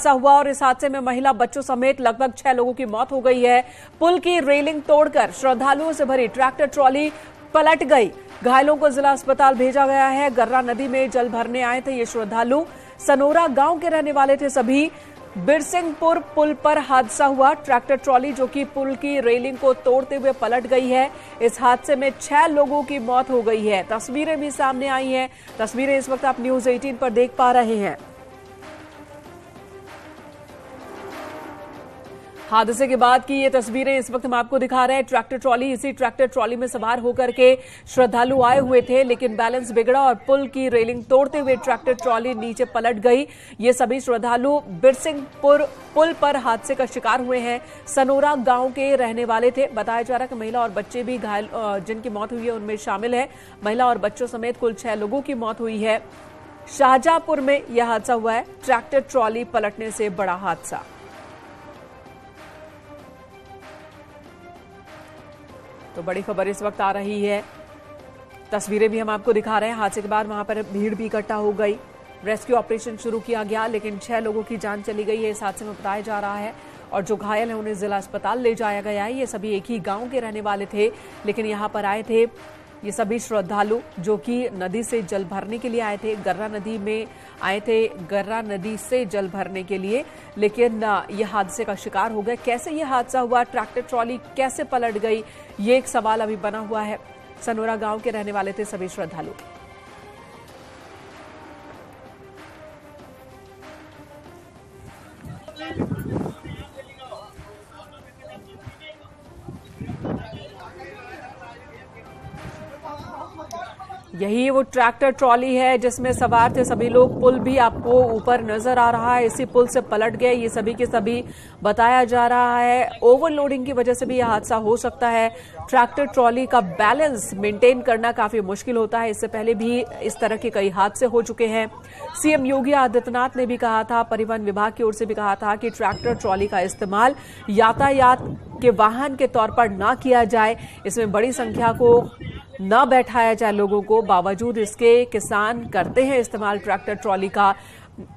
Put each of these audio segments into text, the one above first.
हादसा हुआ और इस हादसे में महिला बच्चों समेत लगभग 6 लोगों की मौत हो गई है। पुल की रेलिंग तोड़कर श्रद्धालुओं से भरी ट्रैक्टर ट्रॉली पलट गई। घायलों को जिला अस्पताल भेजा गया है। गर्रा नदी में जल भरने आए थे ये श्रद्धालु। सनोरा गांव के रहने वाले थे सभी। बिरसिंहपुर पुल पर हादसा हुआ। ट्रैक्टर ट्रॉली जो कि पुल की रेलिंग को तोड़ते हुए पलट गई है। इस हादसे में 6 लोगों की मौत हो गई है। तस्वीरें भी सामने आई हैं। तस्वीरें इस वक्त आप न्यूज़ 18 पर देख पा रहे हैं। हादसे के बाद की ये तस्वीरें इस वक्त हम आपको दिखा रहे हैं। ट्रैक्टर ट्रॉली, इसी ट्रैक्टर ट्रॉली में सवार होकर के श्रद्धालु आए हुए थे, लेकिन बैलेंस बिगड़ा और पुल की रेलिंग तोड़ते हुए ट्रैक्टर ट्रॉली नीचे पलट गई। ये सभी श्रद्धालु बिरसिंहपुर पुल पर हादसे का शिकार हुए हैं। सनोरा गांव के रहने वाले थे। बताया जा रहा है कि महिला और बच्चे भी घायल जिनकी मौत हुई है उनमें शामिल है। महिला और बच्चों समेत कुल 6 लोगों की मौत हुई है। शाहजहांपुर में यह हादसा हुआ है। ट्रैक्टर ट्रॉली पलटने से बड़ा हादसा। तो बड़ी खबर इस वक्त आ रही है। तस्वीरें भी हम आपको दिखा रहे हैं। हादसे के बाद वहां पर भीड़ भी इकट्ठा हो गई। रेस्क्यू ऑपरेशन शुरू किया गया, लेकिन 6 लोगों की जान चली गई है इस हादसे में बताया जा रहा है। और जो घायल हैं उन्हें जिला अस्पताल ले जाया गया है। ये सभी एक ही गांव के रहने वाले थे, लेकिन यहां पर आए थे ये सभी श्रद्धालु जो कि नदी से जल भरने के लिए आए थे। गर्रा नदी में आए थे, गर्रा नदी से जल भरने के लिए, लेकिन यह हादसे का शिकार हो गए। कैसे यह हादसा हुआ, ट्रैक्टर ट्रॉली कैसे पलट गई, ये एक सवाल अभी बना हुआ है। सनोरा गांव के रहने वाले थे सभी श्रद्धालु। यही वो ट्रैक्टर ट्रॉली है जिसमें सवार थे सभी लोग। पुल भी आपको ऊपर नजर आ रहा है, इसी पुल से पलट गए ये सभी के सभी। बताया जा रहा है ओवरलोडिंग की वजह से भी यह हादसा हो सकता है। ट्रैक्टर ट्रॉली का बैलेंस मेंटेन करना काफी मुश्किल होता है। इससे पहले भी इस तरह के कई हादसे हो चुके हैं। सीएम योगी आदित्यनाथ ने भी कहा था, परिवहन विभाग की ओर से भी कहा था कि ट्रैक्टर ट्रॉली का इस्तेमाल यातायात के वाहन के तौर पर ना किया जाए, इसमें बड़ी संख्या को न बैठाया जाए लोगों को। बावजूद इसके किसान करते हैं इस्तेमाल ट्रैक्टर ट्रॉली का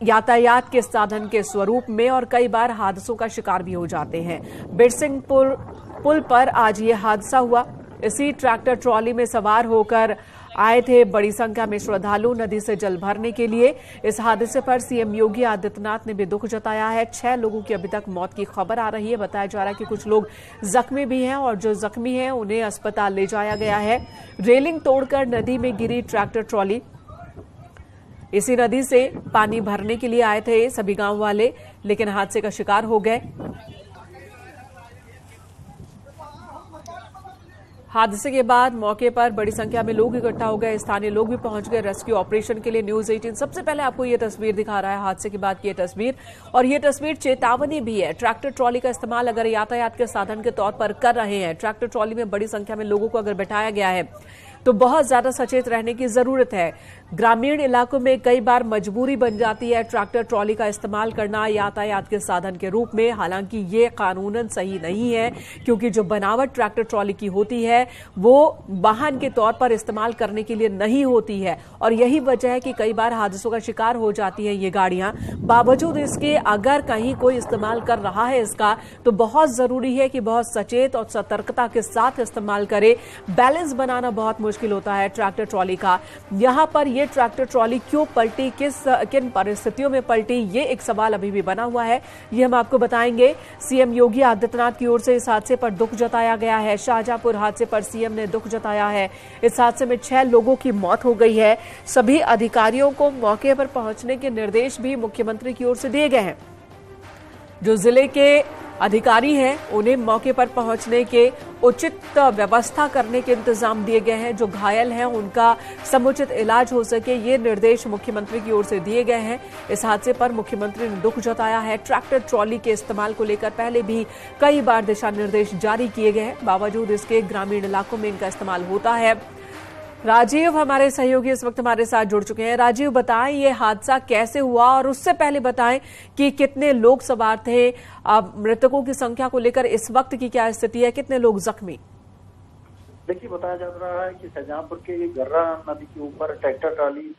यातायात के साधन के स्वरूप में, और कई बार हादसों का शिकार भी हो जाते हैं। बिरसिंहपुर पुल पर आज ये हादसा हुआ। इसी ट्रैक्टर ट्रॉली में सवार होकर आए थे बड़ी संख्या में श्रद्धालु नदी से जल भरने के लिए। इस हादसे पर सीएम योगी आदित्यनाथ ने भी दुख जताया है। 6 लोगों की अभी तक मौत की खबर आ रही है। बताया जा रहा है कि कुछ लोग जख्मी भी हैं, और जो जख्मी हैं उन्हें अस्पताल ले जाया गया है। रेलिंग तोड़कर नदी में गिरी ट्रैक्टर ट्रॉली। इसी नदी से पानी भरने के लिए आए थे सभी गांव वाले, लेकिन हादसे का शिकार हो गए। हादसे के बाद मौके पर बड़ी संख्या में लोग इकट्ठा हो गए। स्थानीय लोग भी पहुंच गए रेस्क्यू ऑपरेशन के लिए। न्यूज़ 18 सबसे पहले आपको ये तस्वीर दिखा रहा है, हादसे के बाद की ये तस्वीर, और ये तस्वीर चेतावनी भी है। ट्रैक्टर ट्रॉली का इस्तेमाल अगर यातायात के साधन के तौर पर कर रहे हैं, ट्रैक्टर ट्रॉली में बड़ी संख्या में लोगों को अगर बैठाया गया है, तो बहुत ज्यादा सचेत रहने की जरूरत है। ग्रामीण इलाकों में कई बार मजबूरी बन जाती है ट्रैक्टर ट्रॉली का इस्तेमाल करना यातायात के साधन के रूप में। हालांकि ये कानूनन सही नहीं है, क्योंकि जो बनावट ट्रैक्टर ट्रॉली की होती है वो वाहन के तौर पर इस्तेमाल करने के लिए नहीं होती है, और यही वजह है कि कई बार हादसों का शिकार हो जाती हैं ये गाड़ियां। बावजूद इसके अगर कहीं कोई इस्तेमाल कर रहा है इसका, तो बहुत जरूरी है कि बहुत सचेत और सतर्कता के साथ इस्तेमाल करे। बैलेंस बनाना बहुत मुश्किल होता है ट्रैक्टर ट्रॉली का। यहां पर ये ट्रैक्टर ट्रॉली क्यों पलटी, किन परिस्थितियों में पलटी, ये एक सवाल अभी भी बना हुआ है। ये हम आपको बताएंगे। सीएम योगी आदित्यनाथ की ओर से इस हादसे पर दुख जताया गया है। शाहजहांपुर हादसे पर सीएम ने दुख जताया है। इस हादसे में 6 लोगों की मौत हो गई है। सभी अधिकारियों को मौके पर पहुंचने के निर्देश भी मुख्यमंत्री की ओर से दिए गए हैं। जो जिले के अधिकारी हैं उन्हें मौके पर पहुंचने के उचित व्यवस्था करने के इंतजाम दिए गए हैं। जो घायल हैं उनका समुचित इलाज हो सके, ये निर्देश मुख्यमंत्री की ओर से दिए गए हैं। इस हादसे पर मुख्यमंत्री ने दुख जताया है। ट्रैक्टर ट्रॉली के इस्तेमाल को लेकर पहले भी कई बार दिशा निर्देश जारी किए गए हैं, बावजूद इसके ग्रामीण इलाकों में इनका इस्तेमाल होता है। राजीव हमारे सहयोगी इस वक्त हमारे साथ जुड़ चुके हैं। राजीव, बताएं ये हादसा कैसे हुआ, और उससे पहले बताएं कि कितने लोग सवार थे, मृतकों की संख्या को लेकर इस वक्त की क्या स्थिति है, कितने लोग जख्मी? देखिए, बताया जा रहा है कि शाहजहांपुर के गर्रा नदी के ऊपर ट्रैक्टर ट्रॉली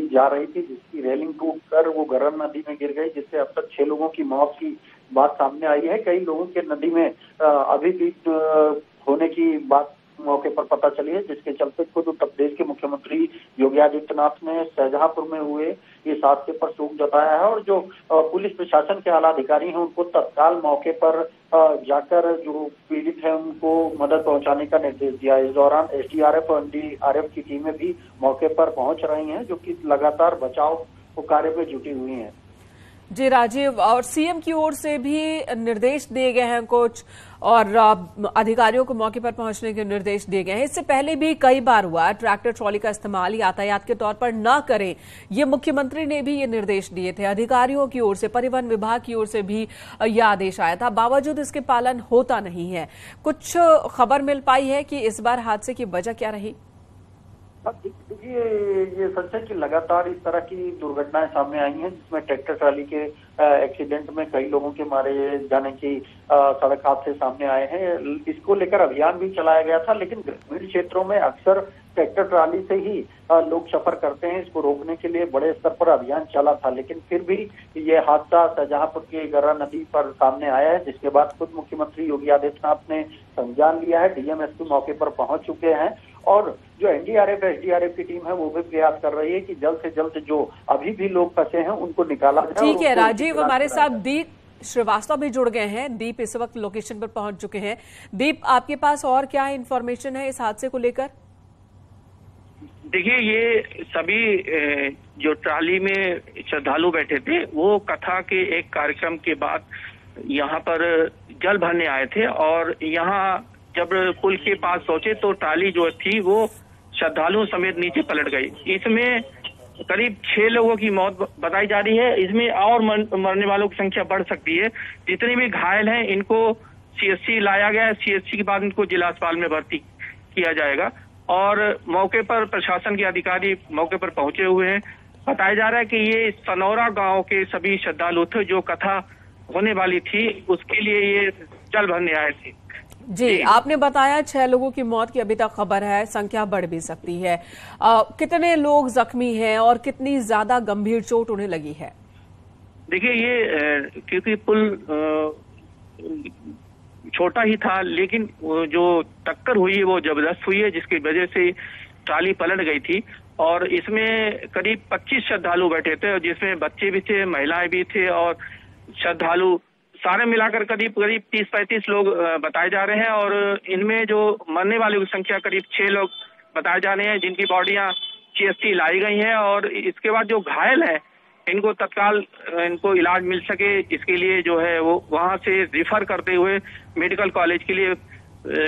जा रही थी, जिसकी रेलिंग टूटकर वो गरन नदी में गिर गई, जिससे अब तक 6 लोगों की मौत की बात सामने आई है। कई लोगों के नदी में अभी भी होने की बात मौके पर पता चली है, जिसके चलते खुद उत्तर प्रदेश के मुख्यमंत्री योगी आदित्यनाथ ने शाहजहांपुर में हुए इस हादसे पर शोक जताया है और जो पुलिस प्रशासन के आला अधिकारी हैं उनको तत्काल मौके पर जाकर जो पीड़ित है उनको मदद पहुंचाने का निर्देश दिया। इस दौरान एसडीआरएफ और एनडीआरएफ की टीमें भी मौके पर पहुंच रही हैं, जो कि लगातार बचाव कार्य में जुटी हुई हैं। जी राजीव, और सीएम की ओर से भी निर्देश दिए गए हैं कुछ, और अधिकारियों को मौके पर पहुंचने के निर्देश दिए गए हैं। इससे पहले भी कई बार हुआ ट्रैक्टर ट्रॉली का इस्तेमाल यातायात के तौर पर न करें, ये मुख्यमंत्री ने भी ये निर्देश दिए थे। अधिकारियों की ओर से, परिवहन विभाग की ओर से भी यह आदेश आया था, बावजूद इसके पालन होता नहीं है। कुछ खबर मिल पाई है कि इस बार हादसे की वजह क्या रही? देखिए, ये सच है कि लगातार इस तरह की दुर्घटनाएं सामने आई हैं, जिसमें ट्रैक्टर ट्राली के एक्सीडेंट में कई लोगों के मारे जाने की सड़क हादसे सामने आए हैं। इसको लेकर अभियान भी चलाया गया था, लेकिन ग्रामीण क्षेत्रों में अक्सर ट्रैक्टर ट्राली से ही लोग सफर करते हैं। इसको रोकने के लिए बड़े स्तर पर अभियान चला था, लेकिन फिर भी ये हादसा शाहजहांपुर की गररा नदी पर सामने आया है, जिसके बाद खुद मुख्यमंत्री योगी आदित्यनाथ ने संज्ञान लिया है। डीएम एसपी मौके पर पहुंच चुके हैं और जो एनडीआरएफ एसडीआरएफ की टीम है वो भी प्रयास कर रही है कि जल्द से जल्द जो अभी भी लोग फंसे हैं उनको निकाला जाए। ठीक है राजीव, हमारे साथ दीप श्रीवास्तव भी जुड़ गए हैं। दीप इस वक्त लोकेशन पर पहुंच चुके हैं। दीप, आपके पास और क्या इंफॉर्मेशन है इस हादसे को लेकर? देखिए, ये सभी जो ट्राली में श्रद्धालु बैठे थे वो कथा के एक कार्यक्रम के बाद यहाँ पर जल भरने आए थे और यहाँ जब पुल के पास पहुंचे तो ट्राली जो थी वो श्रद्धालुओं समेत नीचे पलट गई। इसमें करीब 6 लोगों की मौत बताई जा रही है। इसमें और मरने वालों की संख्या बढ़ सकती है। जितने भी घायल हैं इनको सीएससी लाया गया है। सीएससी के बाद इनको जिला अस्पताल में भर्ती किया जाएगा और मौके पर प्रशासन के अधिकारी मौके पर पहुंचे हुए हैं। बताया जा रहा है कि ये सनौरा गांव के सभी श्रद्धालु थे जो कथा होने वाली थी, उसके लिए ये जल भरने आए थे। जी, आपने बताया 6 लोगों की मौत की अभी तक खबर है, संख्या बढ़ भी सकती है। कितने लोग जख्मी हैं और कितनी ज्यादा गंभीर चोट उन्हें लगी है? देखिए, ये क्योंकि पुल छोटा ही था, लेकिन जो टक्कर हुई है वो जबरदस्त हुई है, जिसकी वजह से ट्राली पलट गई थी और इसमें करीब 25 श्रद्धालु बैठे थे और जिसमें बच्चे भी थे, महिलाएं भी थे और श्रद्धालु सारे मिलाकर करीब 30-35 लोग बताए जा रहे हैं और इनमें जो मरने वालों की संख्या करीब 6 लोग बताए जा रहे हैं, जिनकी बॉडियां सीएससी लाई गई हैं और इसके बाद जो घायल हैं इनको तत्काल इनको इलाज मिल सके, इसके लिए जो है वो वहां से रिफर करते हुए मेडिकल कॉलेज के लिए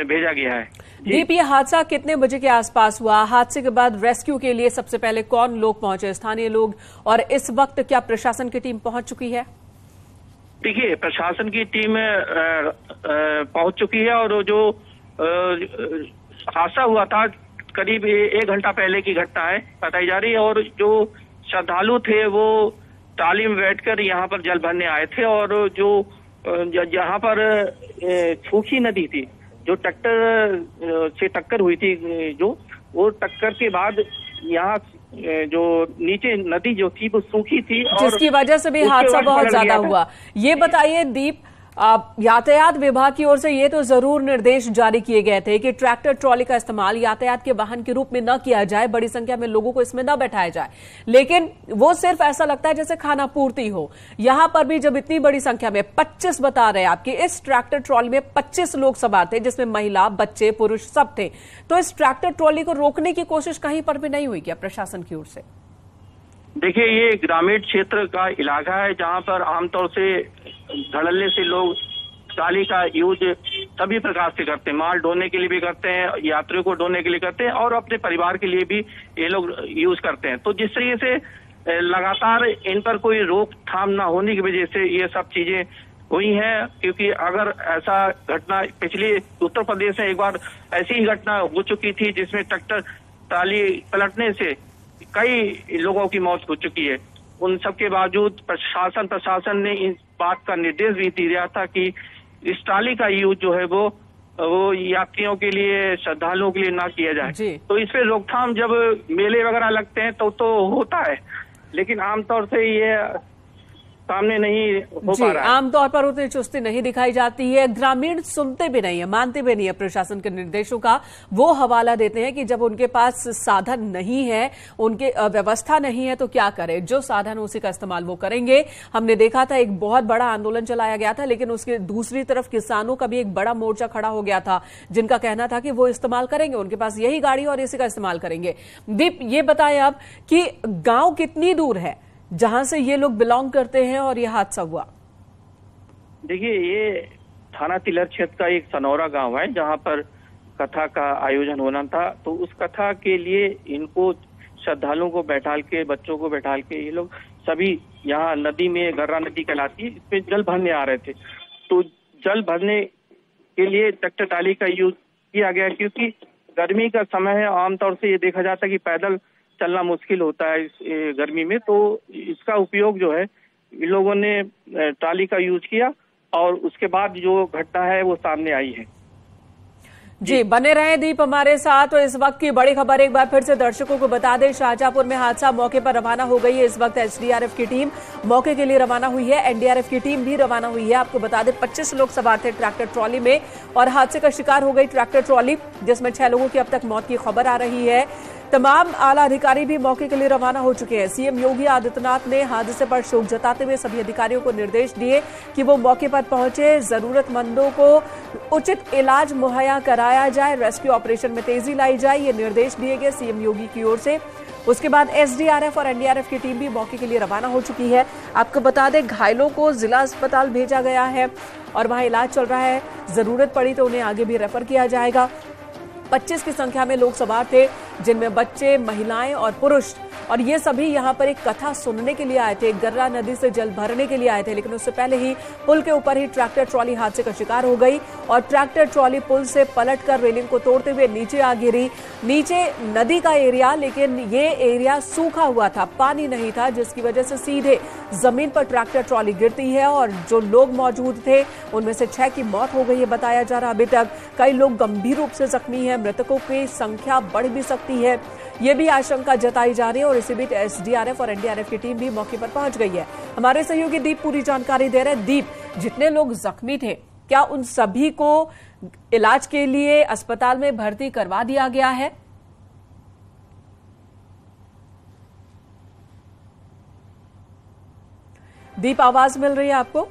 भेजा गया है। दीप, ये हादसा कितने बजे के आसपास हुआ? हादसे के बाद रेस्क्यू के लिए सबसे पहले कौन लोग पहुंचे, स्थानीय लोग, और इस वक्त क्या प्रशासन की टीम पहुंच चुकी है? देखिए, प्रशासन की टीम पहुंच चुकी है और जो हादसा हुआ था करीब 1 घंटा पहले की घटना है बताई जा रही है और जो श्रद्धालु थे वो ट्राली में बैठकर यहाँ पर जल भरने आए थे और जो जहाँ पर सूखी नदी थी, जो ट्रैक्टर से टक्कर हुई थी, जो वो टक्कर के बाद यहाँ जो नीचे नदी जो थी वो सूखी थी और जिसकी वजह से भी हादसा बहुत ज्यादा हुआ। ये बताइए दीप, यातायात विभाग की ओर से ये तो जरूर निर्देश जारी किए गए थे कि ट्रैक्टर ट्रॉली का इस्तेमाल यातायात के वाहन के रूप में न किया जाए, बड़ी संख्या में लोगों को इसमें न बैठाया जाए, लेकिन वो सिर्फ ऐसा लगता है जैसे खाना पूर्ति हो। यहां पर भी जब इतनी बड़ी संख्या में 25 बता रहे हैं आपके, इस ट्रैक्टर ट्रॉली में 25 लोग सवार थे जिसमें महिला, बच्चे, पुरुष सब थे, तो इस ट्रैक्टर ट्रॉली को रोकने की कोशिश कहीं पर भी नहीं हुई क्या प्रशासन की ओर से? देखिए, ये ग्रामीण क्षेत्र का इलाका है जहाँ पर आमतौर से धड़ल्ले से लोग ट्राली का यूज सभी प्रकार से करते हैं। माल ढोने के लिए भी करते हैं, यात्रियों को ढोने के लिए करते हैं और अपने परिवार के लिए भी ये लोग यूज करते हैं। तो जिस तरीके से लगातार इन पर कोई रोकथाम ना होने की वजह से ये सब चीजें हुई हैं, क्योंकि अगर ऐसा घटना पिछले उत्तर प्रदेश में एक बार ऐसी ही घटना हो चुकी थी जिसमें ट्रैक्टर ट्राली पलटने से कई लोगों की मौत हो चुकी है। उन सब के बावजूद प्रशासन ने इस बात का निर्देश भी दिया था कि इस ट्राली का यूज जो है वो वो यात्रियों के लिए, श्रद्धालुओं के लिए ना किया जाए। जी। तो इस पे रोकथाम जब मेले वगैरह लगते हैं तो होता है, लेकिन आमतौर से ये सामने नहीं हो पा रहा है। आमतौर पर उतनी चुस्ती नहीं दिखाई जाती है। ग्रामीण सुनते भी नहीं है, मानते भी नहीं है प्रशासन के निर्देशों का। वो हवाला देते हैं कि जब उनके पास साधन नहीं है, उनके व्यवस्था नहीं है, तो क्या करें, जो साधन उसी का इस्तेमाल वो करेंगे। हमने देखा था एक बहुत बड़ा आंदोलन चलाया गया था, लेकिन उसके दूसरी तरफ किसानों का भी एक बड़ा मोर्चा खड़ा हो गया था, जिनका कहना था कि वो इस्तेमाल करेंगे, उनके पास यही गाड़ी और इसी का इस्तेमाल करेंगे। दीप, ये बताएं अब कि गांव कितनी दूर है जहां से ये लोग बिलोंग करते हैं और ये हादसा हुआ? देखिए, ये थाना तिलर क्षेत्र का एक सनौरा गांव है, जहां पर कथा का आयोजन होना था। तो उस कथा के लिए इनको श्रद्धालुओं को बैठाल के, बच्चों को बैठाल के, ये लोग सभी यहाँ नदी में, गर्रा नदी कहलाती है, इसमें जल भरने आ रहे थे। तो जल भरने के लिए ट्रैक्टर ट्राली का यूज किया गया, क्योंकि गर्मी का समय है। आमतौर से ये देखा जाता है कि पैदल चलना मुश्किल होता है इस गर्मी में, तो इसका उपयोग जो है इन लोगों ने ट्राली का यूज किया और उसके बाद जो घटना है वो सामने आई है। जी, बने रहे दीप हमारे साथ। तो इस वक्त की बड़ी खबर एक बार फिर से दर्शकों को बता दें, शाहजहांपुर में हादसा, मौके पर रवाना हो गई है इस वक्त एसडीआरएफ की टीम, मौके के लिए रवाना हुई है। एनडीआरएफ की टीम भी रवाना हुई है। आपको बता दें 25 लोग सवार थे ट्रैक्टर ट्रॉली में और हादसे का शिकार हो गई ट्रैक्टर ट्रॉली, जिसमें 6 लोगों की अब तक मौत की खबर आ रही है। तमाम आला अधिकारी भी मौके के लिए रवाना हो चुके हैं। सीएम योगी आदित्यनाथ ने हादसे पर शोक जताते हुए सभी अधिकारियों को निर्देश दिए कि वो मौके पर पहुंचे, जरूरतमंदों को उचित इलाज मुहैया कराया जाए, रेस्क्यू ऑपरेशन में तेजी लाई जाए, ये निर्देश दिए गए सीएम योगी की ओर से। उसके बाद एसडीआरएफ और एनडीआरएफ की टीम भी मौके के लिए रवाना हो चुकी है। आपको बता दें घायलों को जिला अस्पताल भेजा गया है और वहां इलाज चल रहा है। जरूरत पड़ी तो उन्हें आगे भी रेफर किया जाएगा। 25 की संख्या में लोग सवार थे, जिनमें बच्चे, महिलाएं और पुरुष, और ये सभी यहां पर एक कथा सुनने के लिए आए थे, गर्रा नदी से जल भरने के लिए आए थे। लेकिन उससे पहले ही पुल के ऊपर ही ट्रैक्टर ट्रॉली हादसे का शिकार हो गई और ट्रैक्टर ट्रॉली पुल से पलटकर रेलिंग को तोड़ते हुए नीचे आ गिरी। नीचे नदी का एरिया, लेकिन ये एरिया सूखा हुआ था, पानी नहीं था, जिसकी वजह से सीधे जमीन पर ट्रैक्टर ट्रॉली गिरती है और जो लोग मौजूद थे उनमें से 6 की मौत हो गई है बताया जा रहा। अभी तक कई लोग गंभीर रूप से जख्मी हैं, मृतकों की संख्या बढ़ भी सकती है, ये भी आशंका जताई जा रही है। और इसी बीच एसडीआरएफ और एनडीआरएफ की टीम भी मौके पर पहुंच गई है। हमारे सहयोगी दीप पूरी जानकारी दे रहे हैं। दीप, जितने लोग जख्मी थे, क्या उन सभी को इलाज के लिए अस्पताल में भर्ती करवा दिया गया है? दीप, आवाज मिल रही है आपको?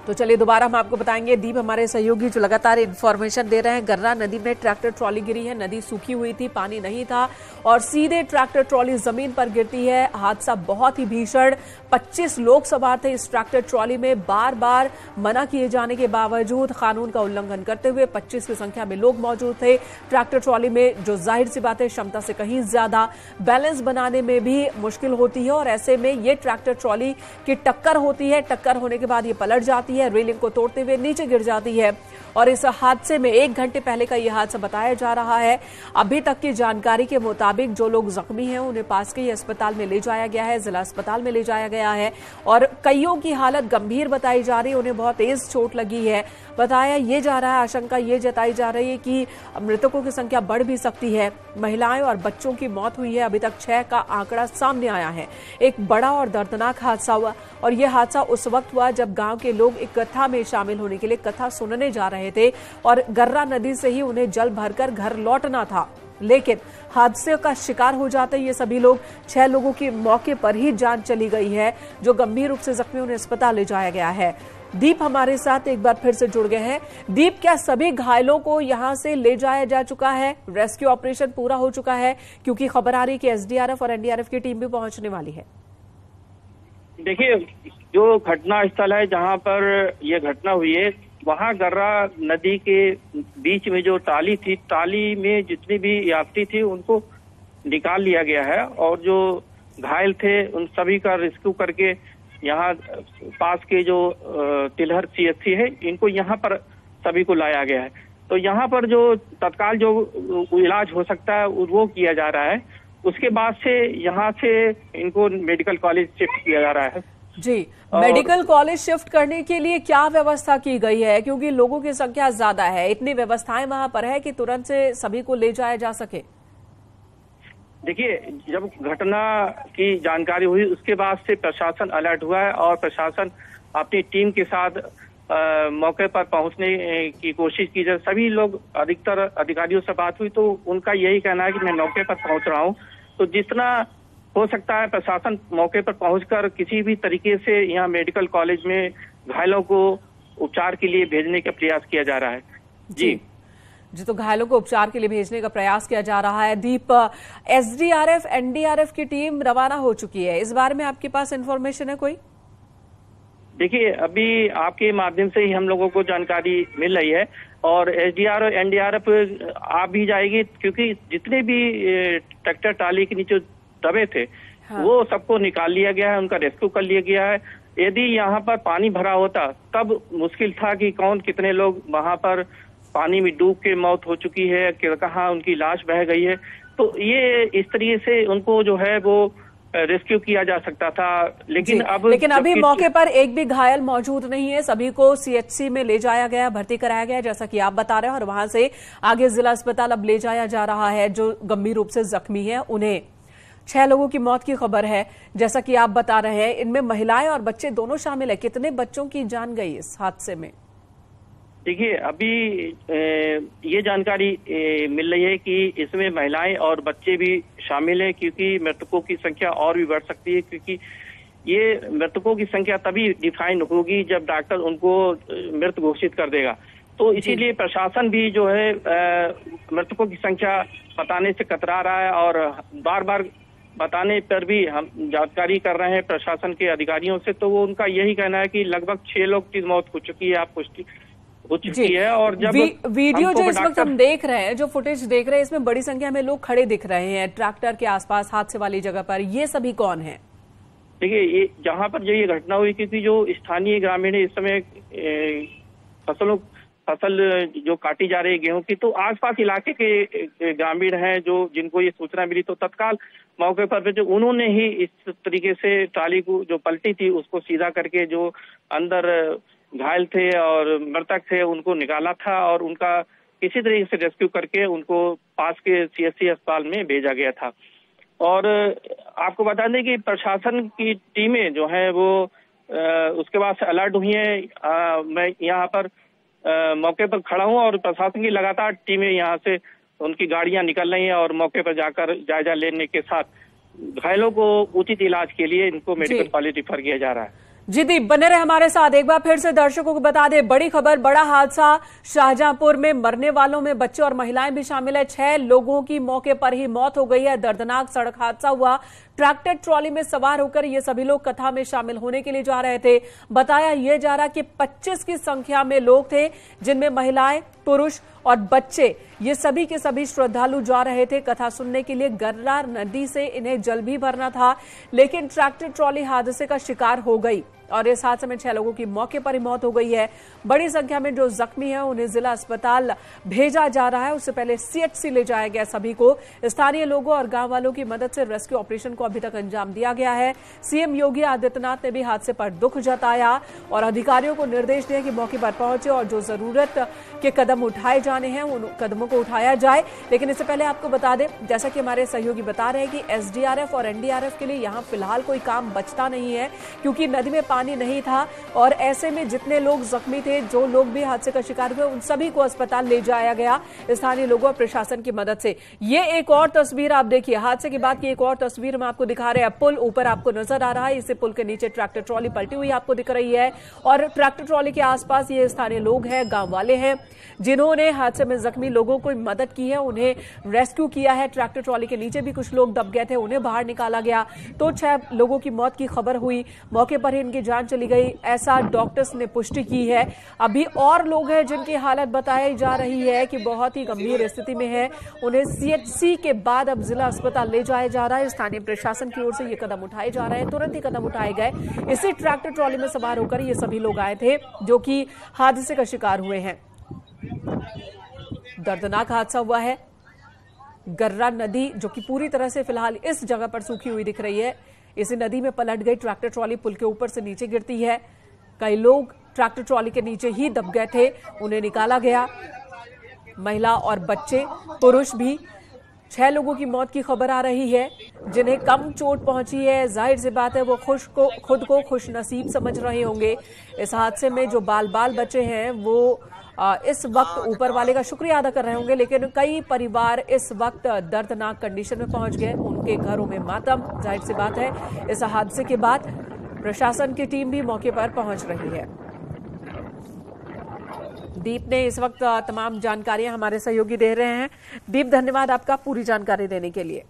तो चलिए दोबारा हम आपको बताएंगे। दीप हमारे सहयोगी जो लगातार इंफॉर्मेशन दे रहे हैं। गर्रा नदी में ट्रैक्टर ट्रॉली गिरी है, नदी सूखी हुई थी, पानी नहीं था और सीधे ट्रैक्टर ट्रॉली जमीन पर गिरती है। हादसा बहुत ही भीषण, 25 लोग सवार थे इस ट्रैक्टर ट्रॉली में। बार बार मना किए जाने के बावजूद, कानून का उल्लंघन करते हुए 25 की संख्या में लोग मौजूद थे ट्रैक्टर ट्रॉली में, जो जाहिर सी बात है क्षमता से कहीं ज्यादा बैलेंस बनाने में भी मुश्किल होती है। और ऐसे में ये ट्रैक्टर ट्रॉली की टक्कर होती है, टक्कर होने के बाद ये पलट जाती है, रेलिंग को तोड़ते हुए नीचे गिर जाती है। और इस हादसे में 1 घंटे पहले का यह हादसा बताया जा रहा है। अभी तक की जानकारी के मुताबिक जो लोग जख्मी हैं उन्हें पास के ही अस्पताल में ले जाया गया है, जिला अस्पताल में ले जाया गया है और कईयों की हालत गंभीर बताई जा रही है, उन्हें बहुत तेज चोट लगी है। बताया ये जा रहा है, आशंका ये जताई जा रही है कि मृतकों की संख्या बढ़ भी सकती है। महिलाएं और बच्चों की मौत हुई है, अभी तक 6 का आंकड़ा सामने आया है। एक बड़ा और दर्दनाक हादसा हुआ और यह हादसा उस वक्त हुआ जब गांव के लोग एक कथा में शामिल होने के लिए कथा सुनने जा रहे थे और गर्रा नदी से ही उन्हें जल भरकर घर लौटना था। लेकिन हादसे का शिकार हो जाते ये सभी लोग, 6 लोगों की मौके पर ही जान चली गई है। जो गंभीर रूप से जख्मी उन्हें अस्पताल ले जाया गया है। दीप हमारे साथ एक बार फिर से जुड़ गए हैं। दीप, क्या सभी घायलों को यहां से ले जाया जा चुका है? रेस्क्यू ऑपरेशन पूरा हो चुका है? क्योंकि खबर आ रही है कि एसडीआरएफ और एनडीआरएफ की टीम भी पहुंचने वाली है। देखिए, जो घटना स्थल है जहां पर यह घटना हुई है, वहां गर्रा नदी के बीच में जो टाली थी, टाली में जितनी भी यात्री थी उनको निकाल लिया गया है और जो घायल थे उन सभी का रेस्क्यू करके यहाँ पास के जो तिलहर सीएचसी है, इनको यहाँ पर सभी को लाया गया है। तो यहाँ पर जो तत्काल जो इलाज हो सकता है वो किया जा रहा है। उसके बाद से यहाँ से इनको मेडिकल कॉलेज शिफ्ट किया जा रहा है। जी, मेडिकल कॉलेज शिफ्ट करने के लिए क्या व्यवस्था की गई है, क्योंकि लोगों की संख्या ज्यादा है, इतनी व्यवस्थाएं वहां पर है कि तुरंत से सभी को ले जाया जा सके? देखिए, जब घटना की जानकारी हुई उसके बाद से प्रशासन अलर्ट हुआ है और प्रशासन अपनी टीम के साथ मौके पर पहुंचने की कोशिश की जाए। सभी लोग, अधिकतर अधिकारियों से बात हुई तो उनका यही कहना है कि मैं मौके पर पहुंच रहा हूं, तो जितना हो सकता है प्रशासन मौके पर पहुंचकर किसी भी तरीके से यहाँ मेडिकल कॉलेज में घायलों को उपचार के लिए भेजने का प्रयास किया जा रहा है। जी, तो घायलों को उपचार के लिए भेजने का प्रयास किया जा रहा है। दीप, एसडीआरएफ एनडीआरएफ की टीम रवाना हो चुकी है, इस बारे में आपके पास इंफॉर्मेशन है कोई? देखिए, अभी आपके माध्यम से ही हम लोगों को जानकारी मिल रही है और एसडीआर और एनडीआरएफ आ भी जाएगी, क्योंकि जितने भी ट्रैक्टर ट्राली के नीचे दबे थे वो सबको निकाल लिया गया है, उनका रेस्क्यू कर लिया गया है। यदि यहाँ पर पानी भरा होता तब मुश्किल था कि कौन कितने लोग वहां पर पानी में डूब के मौत हो चुकी है, कहाँ उनकी लाश बह गई है। तो ये इस तरीके से उनको जो है वो रेस्क्यू किया जा सकता था, लेकिन अभी मौके पर एक भी घायल मौजूद नहीं है। सभी को सीएचसी में ले जाया गया, भर्ती कराया गया, जैसा कि आप बता रहे हैं, और वहां से आगे जिला अस्पताल अब ले जाया जा रहा है। जो गंभीर रूप से जख्मी है उन्हें 6 लोगों की मौत की खबर है, जैसा कि आप बता रहे हैं। इनमें महिलाएं और बच्चे दोनों शामिल है। कितने बच्चों की जान गई इस हादसे में? देखिए, अभी ये जानकारी मिल रही है कि इसमें महिलाएं और बच्चे भी शामिल हैं, क्योंकि मृतकों की संख्या और भी बढ़ सकती है, क्योंकि ये मृतकों की संख्या तभी डिफाइन होगी जब डॉक्टर उनको मृत घोषित कर देगा। तो इसीलिए प्रशासन भी जो है मृतकों की संख्या बताने से कतरा रहा है और बार बार बताने पर भी हम जानकारी कर रहे हैं प्रशासन के अधिकारियों से, तो वो उनका यही कहना है कि लगभग 6 लोग की मौत हो चुकी है, आप पुष्टि हो चुकी है। और जब वीडियो जो इस वक्त हम देख रहे हैं, जो फुटेज देख रहे हैं, इसमें बड़ी संख्या में लोग खड़े दिख रहे हैं ट्रैक्टर के आसपास हादसे वाली जगह पर। ये सभी कौन है? देखिए, ये जहां पर जो ये घटना हुई, क्योंकि जो स्थानीय ग्रामीण है इस समय फसल जो काटी जा रही है गेहूं की, तो आसपास इलाके के ग्रामीण हैं जो जिनको ये सूचना मिली, तो तत्काल मौके पर जो उन्होंने ही इस तरीके से ट्राली को जो पलटी थी उसको सीधा करके जो अंदर घायल थे और मृतक थे उनको निकाला था और उनका किसी तरीके से रेस्क्यू करके उनको पास के सीएचसी अस्पताल में भेजा गया था। और आपको बता दें कि प्रशासन की टीमें जो है वो उसके बाद से अलर्ट हुई हैं। मैं यहाँ पर मौके पर खड़ा हूँ और प्रशासन की लगातार टीमें यहाँ से उनकी गाड़ियां निकल रही हैं और मौके पर जाकर जायजा लेने के साथ घायलों को उचित इलाज के लिए इनको मेडिकल कॉलेज रिफर किया जा रहा है। जी दीप, बने रहे हमारे साथ। एक बार फिर से दर्शकों को बता दें, बड़ी खबर, बड़ा हादसा शाहजहांपुर में। मरने वालों में बच्चे और महिलाएं भी शामिल है। 6 लोगों की मौके पर ही मौत हो गई है। दर्दनाक सड़क हादसा हुआ। ट्रैक्टर ट्रॉली में सवार होकर ये सभी लोग कथा में शामिल होने के लिए जा रहे थे। बताया यह जा रहा कि 25 की संख्या में लोग थे, जिनमें महिलाएं, पुरुष और बच्चे, ये सभी के सभी श्रद्धालु जा रहे थे कथा सुनने के लिए। गर्रा नदी से इन्हें जल भी भरना था, लेकिन ट्रैक्टर ट्रॉली हादसे का शिकार हो गई और इस हादसे में 6 लोगों की मौके पर ही मौत हो गई है। बड़ी संख्या में जो जख्मी हैं उन्हें जिला अस्पताल भेजा जा रहा है। उससे पहले सीएचसी ले जाया गया सभी को। स्थानीय लोगों और गांव वालों की मदद से रेस्क्यू ऑपरेशन को अभी तक अंजाम दिया गया है। सीएम योगी आदित्यनाथ ने भी हादसे पर दुख जताया और अधिकारियों को निर्देश दिया कि मौके पर पहुंचे और जो जरूरत के कदम उठाए जाने हैं उन कदमों को उठाया जाए। लेकिन इससे पहले आपको बता दें, जैसा कि हमारे सहयोगी बता रहे हैं कि एसडीआरएफ और एनडीआरएफ के लिए यहां फिलहाल कोई काम बचता नहीं है, क्योंकि नदी में पानी नहीं था और ऐसे में जितने लोग जख्मी थे, जो लोग भी हादसे का शिकार हुए, उन सभी को अस्पताल ले जाया गया स्थानीय लोगों और प्रशासन की मदद से। ये एक और तस्वीर आप देखिए, हादसे के बाद की एक और तस्वीर हम आपको दिखा रहे हैं। पुल ऊपर आपको नजर आ रहा है, इसी पुल के नीचे ट्रैक्टर ट्रॉली पलटी हुई आपको दिख रही है और ट्रैक्टर ट्रॉली के आसपास ये स्थानीय लोग हैं, गांव वाले हैं, जिन्होंने हादसे में जख्मी लोगों को मदद की है, उन्हें रेस्क्यू किया है। ट्रैक्टर ट्रॉली के नीचे भी कुछ लोग दब गए थे, उन्हें बाहर निकाला गया। तो 6 लोगों की मौत की खबर हुई, मौके पर ही इनकी जान चली गई, ऐसा डॉक्टर्स ने पुष्टि की है। अभी और लोग हैं जिनकी हालत बताई जा रही है कि बहुत ही गंभीर स्थिति में है। उन्हें सीएचसी के बाद अब जिला अस्पताल ले जाया जा रहा है। स्थानीय प्रशासन की ओर से ये कदम उठाए जा रहे हैं, तुरंत ही कदम उठाए गए। इसी ट्रैक्टर ट्रॉली में सवार होकर ये सभी लोग आए थे जो कि हादसे का शिकार हुए हैं। दर्दनाक हादसा हुआ है। गर्रा नदी जो कि पूरी तरह से फिलहाल इस जगह पर सूखी हुई दिख रही है, इसी नदी में पलट गई ट्रैक्टर ट्रॉली, पुल के ऊपर से नीचे गिरती है। कई लोग ट्रैक्टर ट्रॉली के नीचे ही दब गए थे, उन्हें निकाला गया, महिला और बच्चे, पुरुष भी। 6 लोगों की मौत की खबर आ रही है, जिन्हें कम चोट पहुंची है। जाहिर सी बात है वो खुद को खुश नसीब समझ रहे होंगे। इस हादसे में जो बाल बचे हैं वो इस वक्त ऊपर वाले का शुक्रिया अदा कर रहे होंगे, लेकिन कई परिवार इस वक्त दर्दनाक कंडीशन में पहुंच गए, उनके घरों में मातम। जाहिर सी बात है इस हादसे के बाद प्रशासन की टीम भी मौके पर पहुंच रही है। दीप ने इस वक्त तमाम जानकारियां हमारे सहयोगी दे रहे हैं। दीप, धन्यवाद आपका पूरी जानकारी देने के लिए।